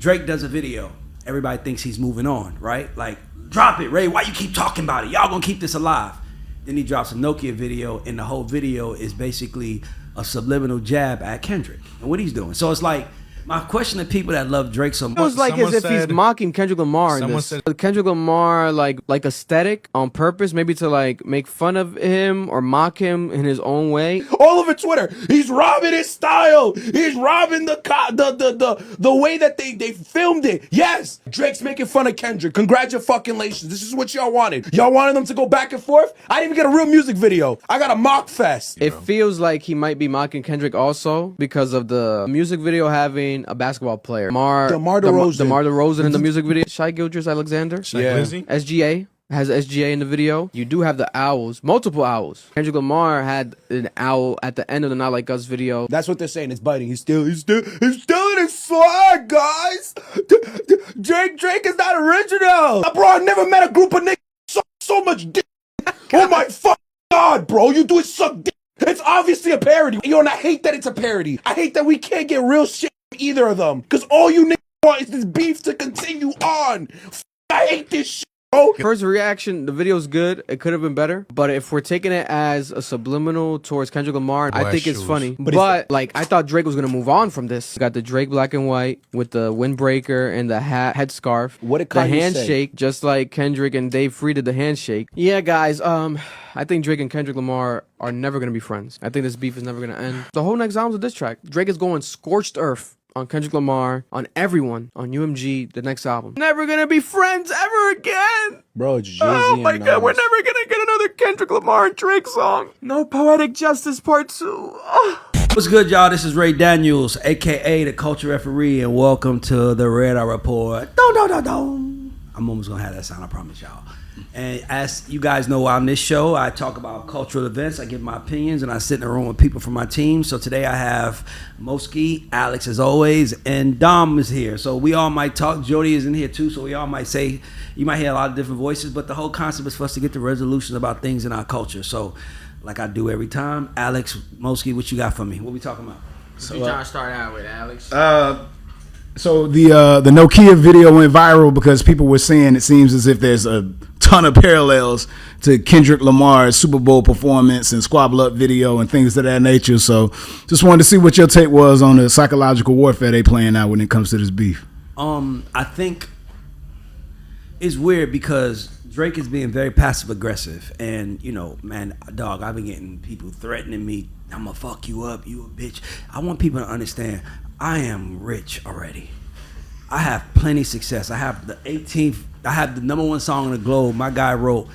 Drake does a video. Everybody thinks he's moving on, right? Like, drop it, Ray. Why you keep talking about it? Y'all gonna keep this alive. Then he drops a Nokia video, and the whole video is basically a subliminal jab at Kendrick and what he's doing. So it's like, my question to people that love Drake so much. It was like as if he's mocking Kendrick Lamar in this. Kendrick Lamar like aesthetic on purpose, maybe to like make fun of him or mock him in his own way. All over Twitter, he's robbing his style. He's robbing the way that they filmed it. Yes, Drake's making fun of Kendrick. Congratulations. This is what y'all wanted. Y'all wanted them to go back and forth. I didn't even get a real music video. I got a mock fest. It feels like he might be mocking Kendrick also because of the music video having a basketball player, DeMar DeRozan in the music video. Shai Gilgeous-Alexander, SGA has SGA in the video. You do have the owls, multiple owls. Kendrick Lamar had an owl at the end of the Not Like Us video. That's what they're saying. It's biting. He's stealing his swag, guys. Drake is not original. Bro, I never met a group of niggas so much dick. Oh my fucking God, bro, you do it suck dick. It's obviously a parody. Yo, and I hate that it's a parody. I hate that we can't get real shit from either of them. Because all you niggas want is this beef to continue on. I hate this shit, bro. First reaction, the video's good. It could have been better. But if we're taking it as a subliminal towards Kendrick Lamar, I think it's funny. But like, I thought Drake was going to move on from this. Got the Drake black and white with the windbreaker and the headscarf. What did the Kanye handshake, just like Kendrick and Dave Free did the handshake. Yeah, guys, I think Drake and Kendrick Lamar are never going to be friends. I think this beef is never going to end. The whole next album's a diss track. Drake is going scorched earth on Kendrick Lamar, on everyone, on UMG, the next album. Never going to be friends ever again. Bro, it's Jay-Z. Oh my God, we're never going to get another Kendrick Lamar and Drake song. No Poetic Justice Part 2. What's good, y'all? This is Ray Daniels, a.k.a. the Culture Referee, and welcome to the Raydar Report. I'm almost going to have that sound, I promise y'all. And as you guys know, on this show, I talk about cultural events, I give my opinions, and I sit in a room with people from my team. So today I have Moski, Alex as always, and Dom is here. So we all might talk. Jody is in here too, so we all might say, you might hear a lot of different voices, but the whole concept is for us to get to resolutions about things in our culture. So like I do every time, Alex, Moski, what you got for me? What we talking about? What you trying to start out with, Alex? So the Nokia video went viral because people were saying it seems as if there's a ton of parallels to Kendrick Lamar's Super Bowl performance and Squabble Up video and things of that nature. So just wanted to see what your take was on the psychological warfare they playing out when it comes to this beef. I think it's weird because Drake is being very passive aggressive, and you know, man, dog, I've been getting people threatening me. I'm gonna fuck you up, you a bitch. I want people to understand I am rich already. I have plenty of success. I have the #1 song in the globe. My guy wrote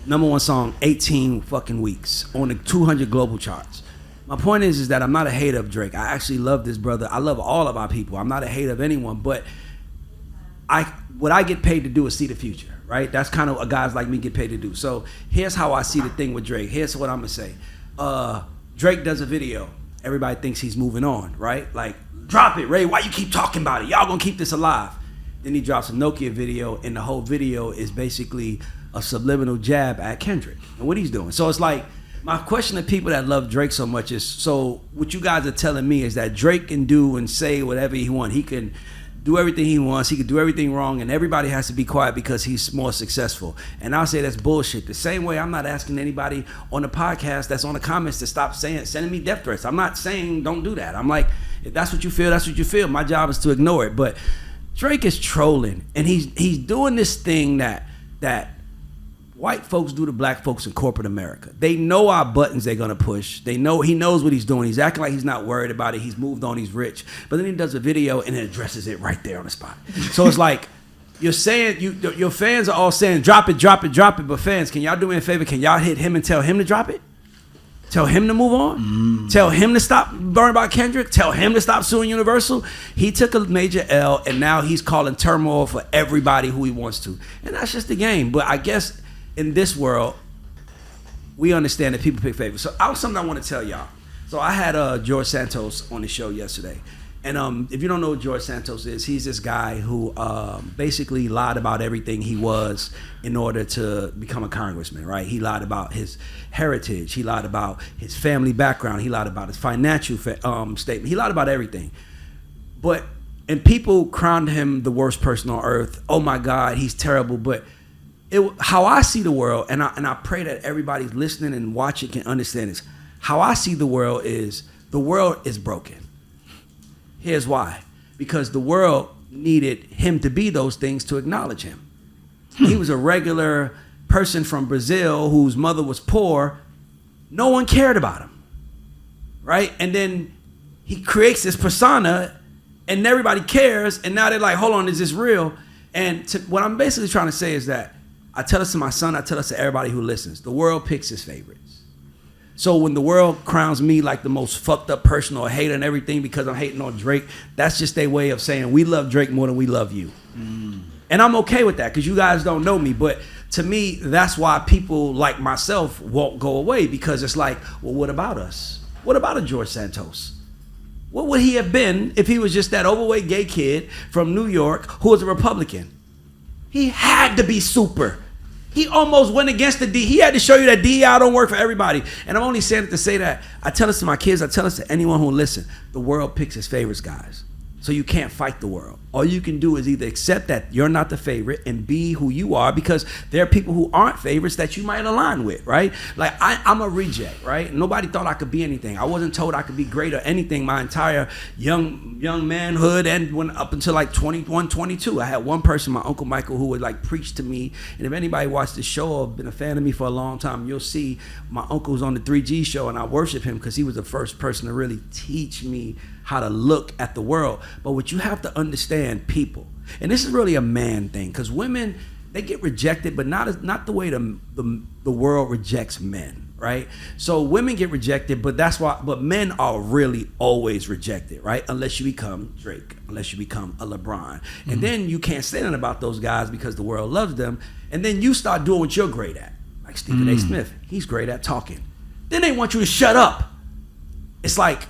#1 song 18 fucking weeks on the 200 global charts. My point is that I'm not a hater of Drake. I actually love this brother. I love all of our people. I'm not a hater of anyone, but what I get paid to do is see the future, right? That's kind of what guys like me get paid to do. So here's how I see the thing with Drake. Here's what I'm gonna say. Drake does a video. Everybody thinks he's moving on, right? Like, drop it, Ray. Why you keep talking about it? Y'all gonna keep this alive. Then he drops a Nokia video, and the whole video is basically a subliminal jab at Kendrick and what he's doing. So it's like, my question to people that love Drake so much is, so what you guys are telling me is that Drake can do and say whatever he wants. He can do everything he wants. He can do everything wrong, and everybody has to be quiet because he's more successful. And I'll say that's bullshit. The same way I'm not asking anybody on the podcast that's on the comments to stop sending me death threats. I'm not saying don't do that. I'm like, if that's what you feel, that's what you feel. My job is to ignore it. But Drake is trolling, and he's doing this thing that white folks do to black folks in corporate America. They know our buttons they're gonna push. He knows what he's doing. He's acting like he's not worried about it. He's moved on, he's rich. But then he does a video and it addresses it right there on the spot. So it's like, you're saying, your fans are all saying, drop it, drop it, drop it. But fans, can y'all do me a favor? Can y'all hit him and tell him to drop it? Tell him to move on? Tell him to stop worrying about Kendrick? Tell him to stop suing Universal? He took a major L, and now he's calling turmoil for everybody who he wants to. And that's just the game. But I guess in this world, we understand that people pick favorites. So something I want to tell y'all. So I had George Santos on the show yesterday. And if you don't know what George Santos is, he's this guy who basically lied about everything he was in order to become a congressman, right? He lied about his heritage. He lied about his family background. He lied about his financial statement. He lied about everything. But And people crowned him the worst person on earth. Oh my God, he's terrible. But how I see the world, and I pray that everybody's listening and watching can understand this. How I see the world is broken. Here's why. Because the world needed him to be those things to acknowledge him. He was a regular person from Brazil whose mother was poor. No one cared about him, right? And then he creates this persona and everybody cares, and now they're like, hold on, is this real? And what I'm basically trying to say is that I tell this to my son, I tell this to everybody who listens. The world picks his favorites. So when the world crowns me like the most fucked up person or hater and everything because I'm hating on Drake, that's just their way of saying we love Drake more than we love you. And I'm okay with that because you guys don't know me. But to me, that's why people like myself won't go away, because it's like, well, what about us? What about a George Santos? What would he have been if he was just that overweight gay kid from New York who was a Republican? He had to be super. He almost went against the D. He had to show you that DEI don't work for everybody. And I'm only saying it to say that. I tell this to my kids. I tell this to anyone who will listen. The world picks its favorites, guys. So you can't fight the world. All you can do is either accept that you're not the favorite and be who you are, because there are people who aren't favorites that you might align with, right? Like I'm a reject, right? Nobody thought I could be anything. I wasn't told I could be great or anything my entire young manhood, and when up until like 21, 22. I had one person, my Uncle Michael, who would like preach to me. And if anybody watched the show or been a fan of me for a long time, you'll see my uncle's on the 3G show, and I worship him because he was the first person to really teach me how to look at the world. But what you have to understand, people, and this is really a man thing, because women, they get rejected, but not the way the world rejects men, right? So women get rejected, but men are really always rejected, right? Unless you become Drake, unless you become a LeBron. And then you can't say nothing about those guys because the world loves them. And then you start doing what you're great at. Like Stephen A. Smith, he's great at talking. Then they want you to shut up. It's like,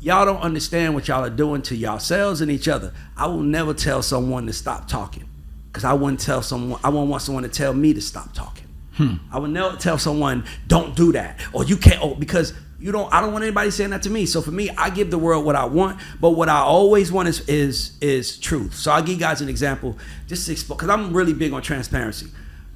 y'all don't understand what y'all are doing to yourselves and each other. I will never tell someone to stop talking, because I wouldn't want someone to tell me to stop talking. I would never tell someone, don't do that, or you can't, because I don't want anybody saying that to me. So for me, I give the world what I want, but what I always want is truth. So I'll give you guys an example, just to expose, because I'm really big on transparency.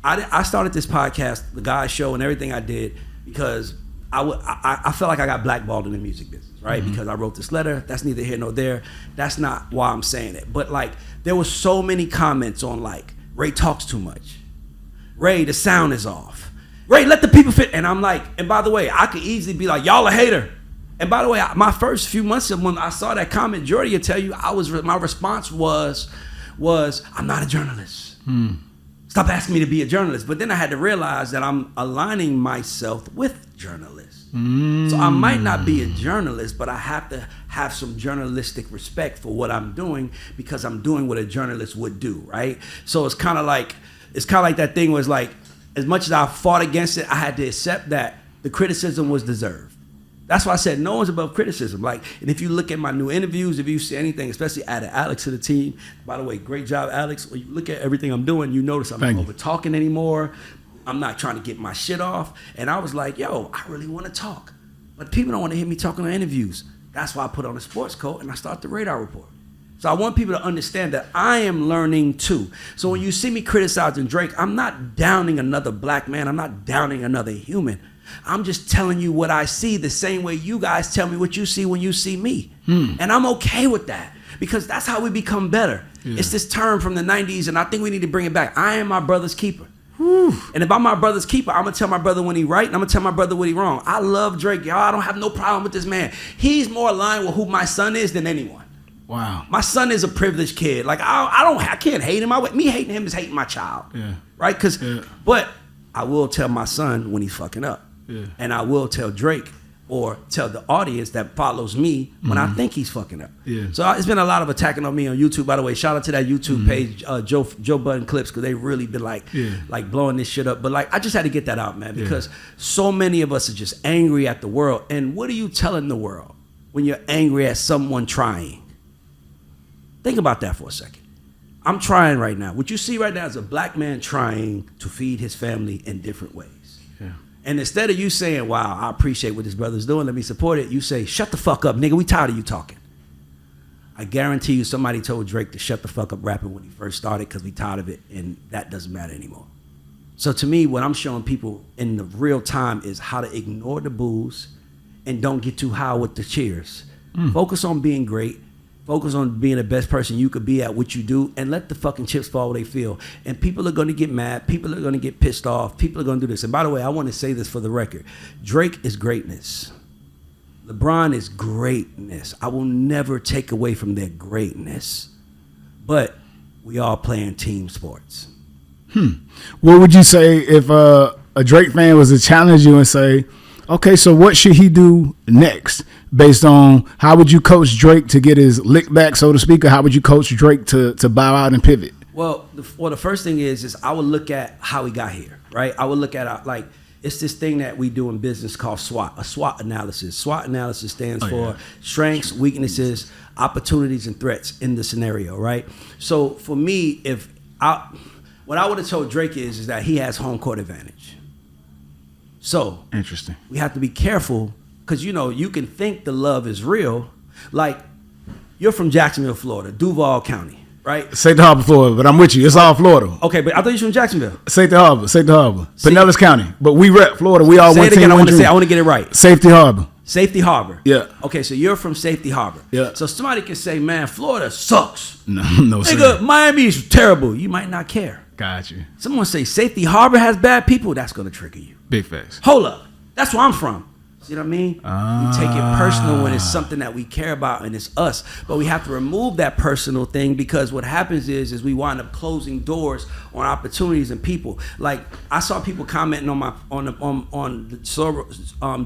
I started this podcast, The Guy Show, and everything I did because I felt like I got blackballed in the music business, right? Because I wrote this letter. That's neither here nor there. That's not why I'm saying it. But like, there were so many comments on like, Ray talks too much. Ray, the sound is off. Ray, let the people fit. And I'm like, and by the way, I could easily be like, y'all a hater. And by the way, my first few months of when I saw that comment, Jordy will tell you, my response was, I'm not a journalist. Stop asking me to be a journalist. But then I had to realize that I'm aligning myself with journalists. So I might not be a journalist, but I have to have some journalistic respect for what I'm doing, because I'm doing what a journalist would do, right? So it's kind of like that thing was like, as much as I fought against it, I had to accept that the criticism was deserved. That's why I said no one's above criticism. Like, and if you look at my new interviews, if you see anything, especially added Alex to the team. By the way, great job, Alex. When you look at everything I'm doing, you notice I'm not over talking anymore. I'm not trying to get my shit off. And I was like, yo, I really want to talk, but people don't want to hear me talking on interviews. That's why I put on a sports coat and I start the Raydar Report. So I want people to understand that I am learning too. So when you see me criticizing Drake, I'm not downing another black man. I'm not downing another human. I'm just telling you what I see, the same way you guys tell me what you see when you see me. And I'm okay with that, because that's how we become better. It's this term from the 90s, and I think we need to bring it back. I am my brother's keeper. And if I'm my brother's keeper, I'm going to tell my brother when he right, and I'm going to tell my brother when he wrong. I love Drake, y'all. I don't have no problem with this man. He's more aligned with who my son is than anyone. Wow. My son is a privileged kid. Like, I can't hate him. Me hating him is hating my child. Right? But I will tell my son when he's fucking up. And I will tell Drake or tell the audience that follows me when I think he's fucking up. So it's been a lot of attacking on me on YouTube. By the way, shout out to that YouTube page, Joe Budden Clips, because they really been like blowing this shit up. But like, I just had to get that out, man, because so many of us are just angry at the world. And what are you telling the world when you're angry at someone trying? Think about that for a second. I'm trying right now. What you see right now is a black man trying to feed his family in different ways. And instead of you saying, wow, I appreciate what this brother's doing, let me support it, you say, shut the fuck up, nigga, we tired of you talking. I guarantee you somebody told Drake to shut the fuck up rapping when he first started because we tired of it, and that doesn't matter anymore. So to me, what I'm showing people in the real time is how to ignore the boos and don't get too high with the cheers. Focus on being great. Focus on being the best person you could be at what you do, and let the fucking chips fall where they feel. And people are going to get mad. People are going to get pissed off. People are going to do this. And by the way, I want to say this for the record. Drake is greatness. LeBron is greatness. I will never take away from their greatness. But we all playing team sports. What would you say if a Drake fan was to challenge you and say, okay, so what should he do next? Based on how would you coach Drake to get his lick back, so to speak, or how would you coach Drake to bow out and pivot? Well, the first thing is I would look at how he got here, right? I would look at like it's this thing that we do in business called SWOT, a SWOT analysis. SWOT analysis stands for strengths, weaknesses, opportunities, and threats in the scenario, right? So for me, what I would have told Drake is that he has home court advantage. So interesting. We have to be careful because you can think the love is real. Like you're from Jacksonville, Florida, Duval County, right? Safety Harbor, Florida, but I'm with you. It's all Florida. Okay, but I thought you were from Jacksonville. Safety Harbor, Pinellas County. But we rep Florida. We all one team. I want to get it right. Safety Harbor. Safety Harbor. Yeah. Okay, so you're from Safety Harbor. Yeah. So somebody can say, man, Florida sucks. No, nigga, Miami is terrible. You might not care. Got you. Someone say Safety Harbor has bad people. That's going to trigger you. Big facts. Hold up. That's where I'm from. See what I mean? We take it personal when it's something that we care about and it's us. But we have to remove that personal thing because what happens is we wind up closing doors on opportunities and people. Like I saw people commenting on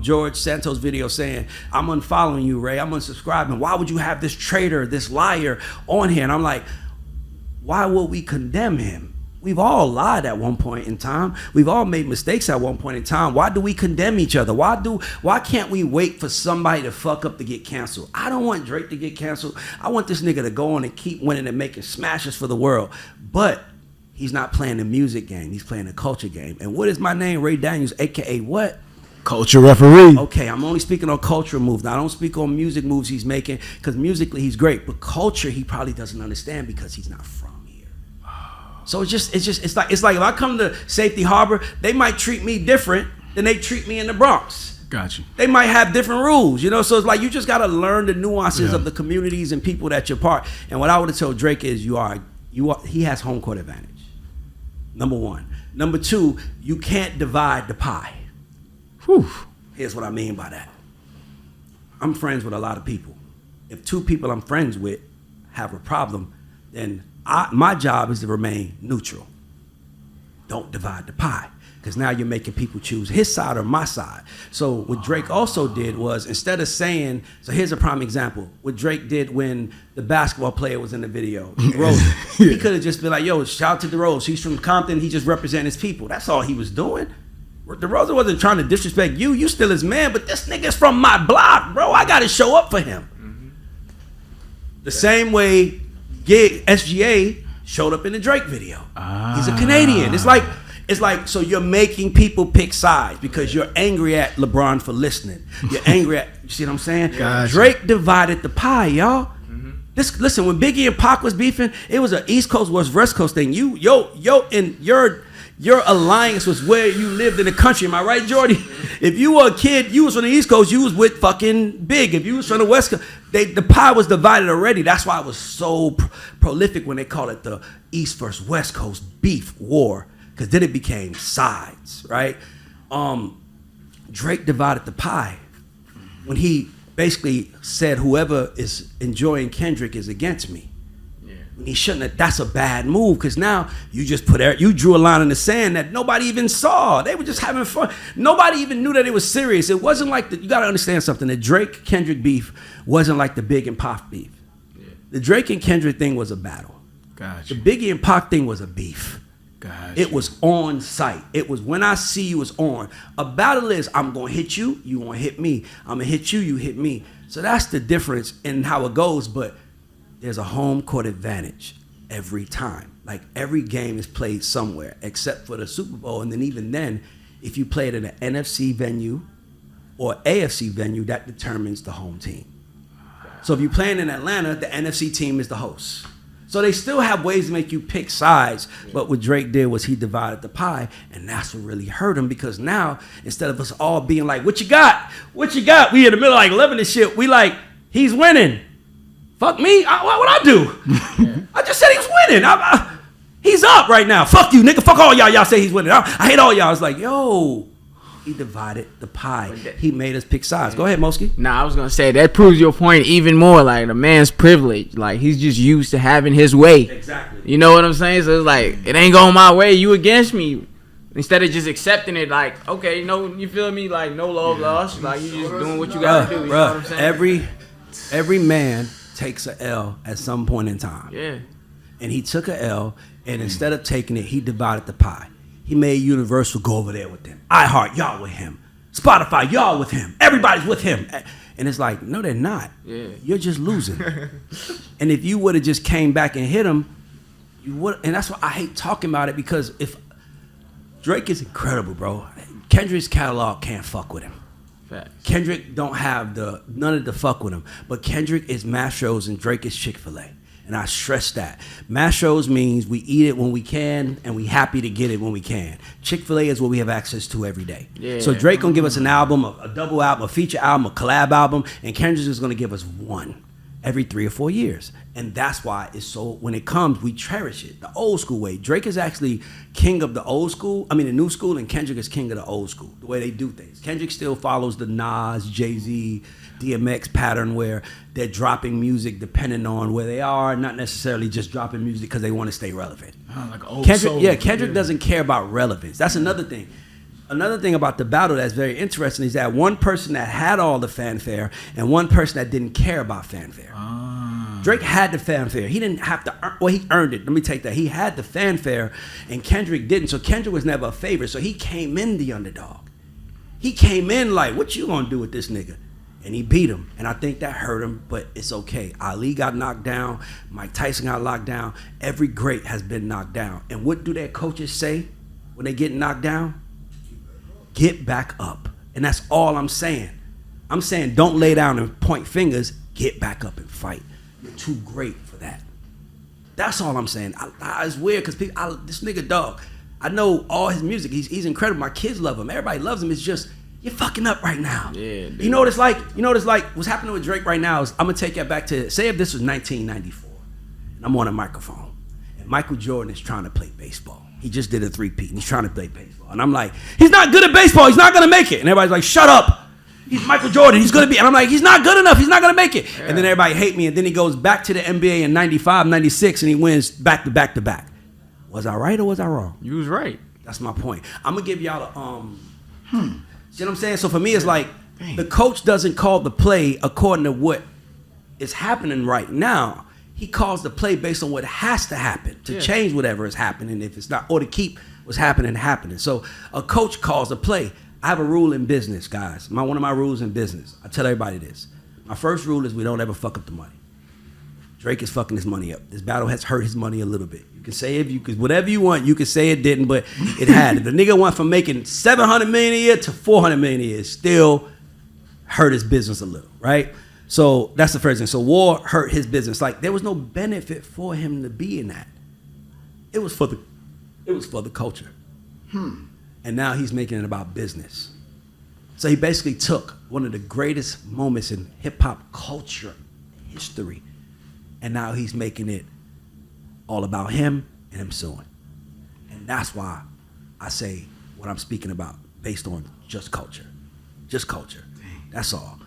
George Santos video saying, "I'm unfollowing you, Ray. I'm unsubscribing. Why would you have this traitor, this liar on here?" And I'm like, why would we condemn him? We've all lied at one point in time. We've all made mistakes at one point in time. Why do we condemn each other? Why can't we wait for somebody to fuck up to get canceled? I don't want Drake to get canceled. I want this nigga to go on and keep winning and making smashes for the world. But he's not playing the music game. He's playing the culture game. And what is my name? Ray Daniels, a.k.a. what? Culture referee. Okay, I'm only speaking on culture moves. Now, I don't speak on music moves he's making because musically he's great. But culture he probably doesn't understand because he's not from. So it's like if I come to Safety Harbor, they might treat me different than they treat me in the Bronx. Got you. They might have different rules, So it's like you just gotta learn the nuances of the communities and people that you're part. And what I would have told Drake is he has home court advantage. Number one. Number two, you can't divide the pie. Whew. Here's what I mean by that. I'm friends with a lot of people. If two people I'm friends with have a problem, then my job is to remain neutral. Don't divide the pie, because now you're making people choose his side or my side. So what Drake also did was, instead of saying, so here's a prime example, what Drake did when the basketball player was in the video, Rose, he could have just been like, yo, shout out to DeRozan. He's from Compton. He just represents his people. That's all he was doing. DeRozan wasn't trying to disrespect you. You still his man, but this nigga's from my block, bro. I got to show up for him. The same way SGA showed up in the Drake video. He's a Canadian. It's like so you're making people pick sides because you're angry at LeBron for listening. You're angry at, you see what I'm saying? Gotcha. Drake divided the pie, y'all. Listen, when Biggie and Pac was beefing, it was an East Coast versus West Coast thing. And your alliance was where you lived in the country. Am I right, Jordy? If you were a kid, you was from the East Coast, you was with fucking Big. If you was from the West Coast, the pie was divided already. That's why it was so prolific when they call it the East versus West Coast beef war, because then it became sides, right? Drake divided the pie when he basically said whoever is enjoying Kendrick is against me. He shouldn't have. That's a bad move, because now you just you drew a line in the sand that nobody even saw. They were just having fun. Nobody even knew that it was serious. It wasn't like you got to understand something. The Drake Kendrick beef wasn't like the Big and Pac beef. Yeah. The Drake and Kendrick thing was a battle. Gotcha. The Biggie and Pac thing was a beef. Gotcha. It was on site. It was when I see you, it's on. A battle is I'm gonna hit you, you gonna hit me. I'm gonna hit you, you hit me. So that's the difference in how it goes. But there's a home court advantage every time. Like every game is played somewhere except for the Super Bowl. And then even then, if you play it in an NFC venue or AFC venue, that determines the home team. So if you're playing in Atlanta, the NFC team is the host. So they still have ways to make you pick sides, but what Drake did was he divided the pie, and that's what really hurt him, because now, instead of us all being like, what you got? What you got? We in the middle of like loving this shit. We like, he's winning. Fuck me. What I do? I just said he was winning. He's up right now. Fuck you, nigga. Fuck all y'all. Y'all say he's winning. I hate all y'all. It's like, yo, he divided the pie. He made us pick sides. Go ahead, Moski. Nah, I was gonna say that proves your point even more. Like, the man's privilege. Like, he's just used to having his way. Exactly. You know what I'm saying? So it's like, it ain't going my way. You against me. Instead of just accepting it, like, okay, no, you feel me? Like, no love lost. Like, you just doing what you gotta do. You know what I'm saying? Every man takes a L at some point in time. Yeah. And he took a L, and instead of taking it, he divided the pie. He made Universal go over there with them. iHeart, y'all with him. Spotify, y'all with him. Everybody's with him. And it's like, no, they're not. Yeah. You're just losing. And if you would have just came back and hit him, you would. And that's why I hate talking about it, because if Drake is incredible, bro. Kendrick's catalog can't fuck with him. Facts. Kendrick don't have none of the fuck with him. But Kendrick is Mastros and Drake is Chick-fil-A. And I stress that. Mastros means we eat it when we can, and we happy to get it when we can. Chick-fil-A is what we have access to every day. Yeah. So Drake gonna give us an album, a double album, a feature album, a collab album, and Kendrick is gonna give us one every 3 or 4 years. And that's why it's so, when it comes, we cherish it. The old school way. Drake is actually king of the old school, the new school, and Kendrick is king of the old school, the way they do things. Kendrick still follows the Nas, Jay-Z, DMX pattern, where they're dropping music depending on where they are, not necessarily just dropping music because they want to stay relevant. Like old Kendrick, soul. Kendrick doesn't care about relevance. That's another thing. Another thing about the battle that's very interesting is that one person that had all the fanfare and one person that didn't care about fanfare. Drake had the fanfare. He didn't have to he earned it. Let me take that. He had the fanfare and Kendrick didn't. So Kendrick was never a favorite. So he came in the underdog. He came in like, what you gonna do with this nigga? And he beat him. And I think that hurt him, but it's okay. Ali got knocked down. Mike Tyson got locked down. Every great has been knocked down. And what do their coaches say when they get knocked down? Get back up. And that's all I'm saying. I'm saying don't lay down and point fingers. Get back up and fight. You're too great for that. That's all I'm saying. It's weird because this nigga, dog, I know all his music. He's incredible. My kids love him. Everybody loves him. It's just, you're fucking up right now. Yeah, dude. You know what it's like? What's happening with Drake right now is, I'm going to take you back to, say if this was 1994, and I'm on a microphone, and Michael Jordan is trying to play baseball. He just did a 3-peat, and he's trying to play baseball. And I'm like, he's not good at baseball. He's not going to make it. And everybody's like, shut up. He's Michael Jordan. He's going to be. And I'm like, he's not good enough. He's not going to make it. Yeah. And then everybody hate me. And then he goes back to the NBA in 95, 96, and he wins back to back to back. Was I right or was I wrong? You was right. That's my point. I'm going to give y'all a, see what I'm saying? So for me, it's like, the coach doesn't call the play according to what is happening right now. He calls the play based on what has to happen to change whatever is happening, if it's not, or to keep what's happening. So a coach calls a play. I have a rule in business, guys. One of my rules in business. I tell everybody this. My first rule is we don't ever fuck up the money. Drake is fucking his money up. This battle has hurt his money a little bit. You can say whatever you want. You can say it didn't, but it had. The nigga went from making $700 million a year to $400 million a year. Still hurt his business a little, right? So that's the first thing. So war hurt his business. Like, there was no benefit for him to be in that. It was for the culture. And now he's making it about business. So he basically took one of the greatest moments in hip hop culture history, and now he's making it all about him and him suing. And that's why I say what I'm speaking about based on just culture. Just culture. That's all.